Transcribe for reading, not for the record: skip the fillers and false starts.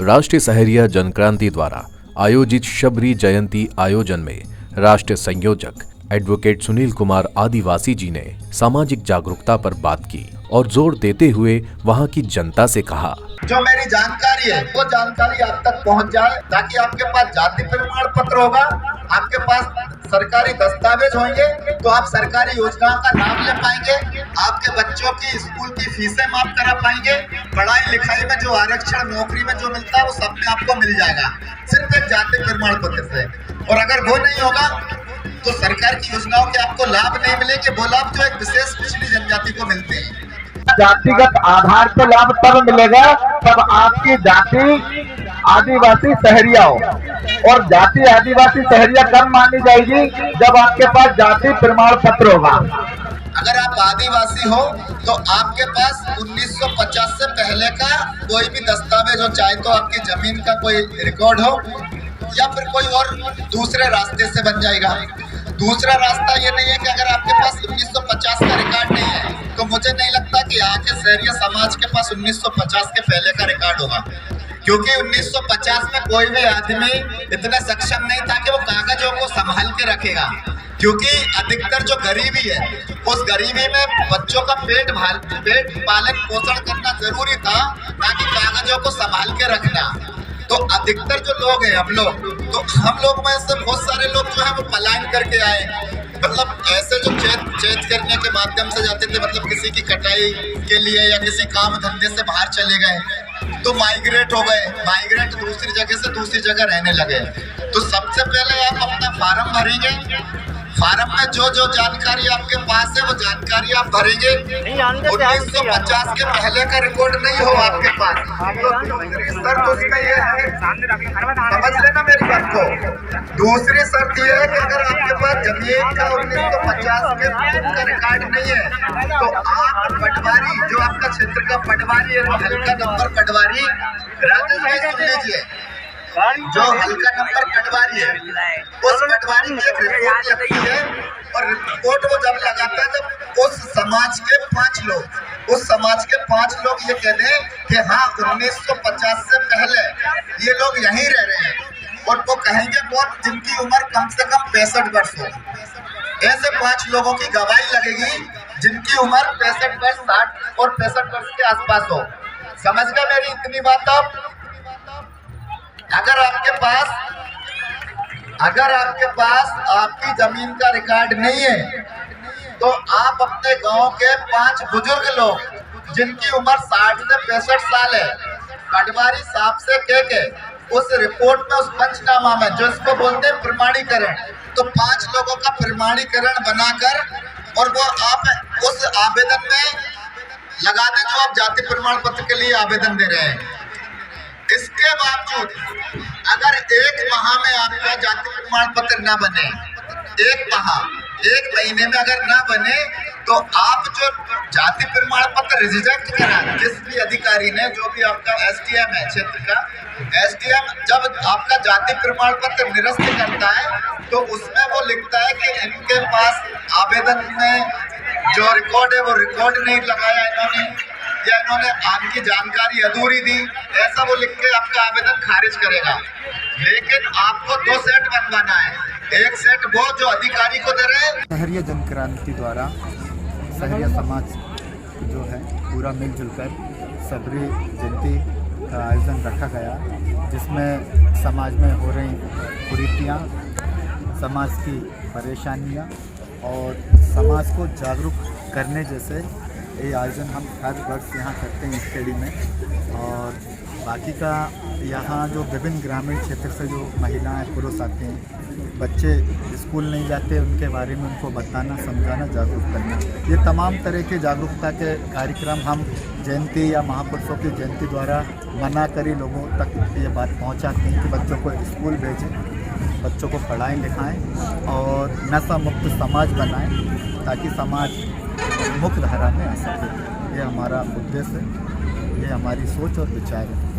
राष्ट्रीय सहरिया जनक्रांति द्वारा आयोजित शबरी जयंती आयोजन में राष्ट्रीय संयोजक एडवोकेट सुनील कुमार आदिवासी जी ने सामाजिक जागरूकता पर बात की और जोर देते हुए वहां की जनता से कहा, जो मेरी जानकारी है वो जानकारी आप तक पहुंच जाए ताकि आपके पास जाति प्रमाण पत्र होगा, आपके पास सरकारी दस्तावेज होंगे तो आप सरकारी योजनाओं का लाभ ले पाएंगे, आपके बच्चों की स्कूल की फीसें माफ करा पाएंगे, पढ़ाई लिखाई में जो आरक्षण नौकरी में जो मिलता है वो सब में आपको मिल जाएगा सिर्फ एक जाति प्रमाण पत्र से। और अगर वो नहीं होगा तो सरकार की योजनाओं के आपको लाभ नहीं मिलेंगे, वो लाभ जो एक विशेष पिछड़ी जनजाति को मिलते हैं। जातिगत आधार पर लाभ तब मिलेगा तब आपकी जाति आदिवासी सहरिया हो, और जाति आदिवासी सहरिया कब मानी जाएगी जब आपके पास जाति प्रमाण पत्र होगा। अगर आप आदिवासी हो तो आपके पास 1950 से पहले का कोई भी दस्तावेज हो, चाहे तो आपकी जमीन का कोई रिकॉर्ड हो या फिर कोई और दूसरे रास्ते से बन जाएगा। दूसरा रास्ता ये नहीं है कि अगर आपके पास 1950 का रिकॉर्ड नहीं है तो मुझे नहीं लगता कि यहाँ के सहरिया समाज के पास 1950 के पहले का रिकॉर्ड होगा, क्योंकि 1950 में कोई भी आदमी इतना सक्षम नहीं था कि वो कागजों को संभाल के रखेगा, क्योंकि अधिकतर जो गरीबी है उस गरीबी में बच्चों का पेट पालन पोषण करना जरूरी था, ना कि कागजों को संभाल के रखना। तो अधिकतर जो लोग हैं हम लोग में से बहुत सारे लोग जो है वो पलायन करके आए, मतलब ऐसे जो चेत करने के माध्यम से जाते थे, मतलब किसी की कटाई के लिए या किसी काम धंधे से बाहर चले गए तो माइग्रेट हो गए, माइग्रेट दूसरी जगह से दूसरी जगह रहने लगे। तो सबसे पहले आप अपना फार्म भरेंगे, फार्म में जो जानकारी आपके पास है वो जानकारी आप भरेंगे। 1950 के पहले का रिकॉर्ड नहीं हो आपके पास तो उसमें ये है, समझ लेना मेरी बात को। दूसरी शर्त ये है कि अगर आपके पास जमीन का 1950 के पूर्व का रिकॉर्ड नहीं है तो आप पटवारी, जो आपका क्षेत्र का पटवारी है, हल्का नंबर पटवारी, राजेश भाई सुन लीजिए, जो हल्का नंबर पटवारी है उस पटवारी की एक रिपोर्ट लगती है, और रिपोर्ट वो जब लगाता है जब उस समाज के 5 लोग ये कहते हैं कि हाँ 1950 से पहले ये लोग यहीं रह रहे हैं, और वो कहेंगे कौन, जिनकी उम्र कम से कम 65 वर्ष हो। ऐसे 5 लोगों की गवाही लगेगी जिनकी उम्र 65 वर्ष 60 और 65 वर्ष के आसपास हो। समझ गए मेरी इतनी बात? आप अगर आपके पास आपकी जमीन का रिकॉर्ड नहीं है तो आप अपने गांव के 5 बुजुर्ग लोग जिनकी उम्र 60 से 65 साल है, पटवारी साहब से कह के उस रिपोर्ट में, उस पंचनामा में, जो इसको बोलते हैं प्रमाणीकरण, तो 5 लोगों का प्रमाणीकरण बनाकर और वो आप उस आवेदन में लगा दें जो आप जाति प्रमाण पत्र के लिए आवेदन दे रहे हैं। इसके बावजूद अगर 1 माह में आपका जाति प्रमाण पत्र ना बने, 1 महीने में अगर ना बने तो आप जो जाति प्रमाण पत्र रिजेक्ट करा, जिस भी अधिकारी ने, जो भी आपका एसडीएम है क्षेत्र का, एसडीएम जब आपका जाति प्रमाण पत्र निरस्त करता है तो उसमें वो लिखता है कि इनके पास आवेदन में जो रिकॉर्ड है वो रिकॉर्ड नहीं लगाया इन्होंने, या इन्होंने आपकी जानकारी अधूरी दी, ऐसा वो लिख के आपका आवेदन खारिज करेगा। लेकिन आपको 2 सेट बनवाना है, एक सेट वो जो अधिकारी को दे रहे हैं। सहरिया जनक्रांति द्वारा सहरिया समाज जो है पूरा मिलजुल कर शबरी जयंती का आयोजन रखा गया, जिसमें समाज में हो रही कुरीतियाँ, समाज की परेशानियाँ और समाज को जागरूक करने जैसे ये आयोजन हम हर वर्ष यहाँ करते हैं स्टेडियम में। और बाकी का यहाँ जो विभिन्न ग्रामीण क्षेत्र से जो महिलाएं, पुरुष आते हैं, बच्चे स्कूल नहीं जाते, उनके बारे में उनको बताना, समझाना, जागरूक करना, ये तमाम तरह के जागरूकता के कार्यक्रम हम जयंती या महापुरुषों की जयंती द्वारा मना करी लोगों तक ये बात पहुँचाते हैं कि बच्चों को स्कूल भेजें, बच्चों को पढ़ाएं लिखाएं और नशा मुक्त समाज बनाएं ताकि समाज मुख्य धारा में आ सके। ये हमारा उद्देश्य है, ये हमारी सोच और विचार है।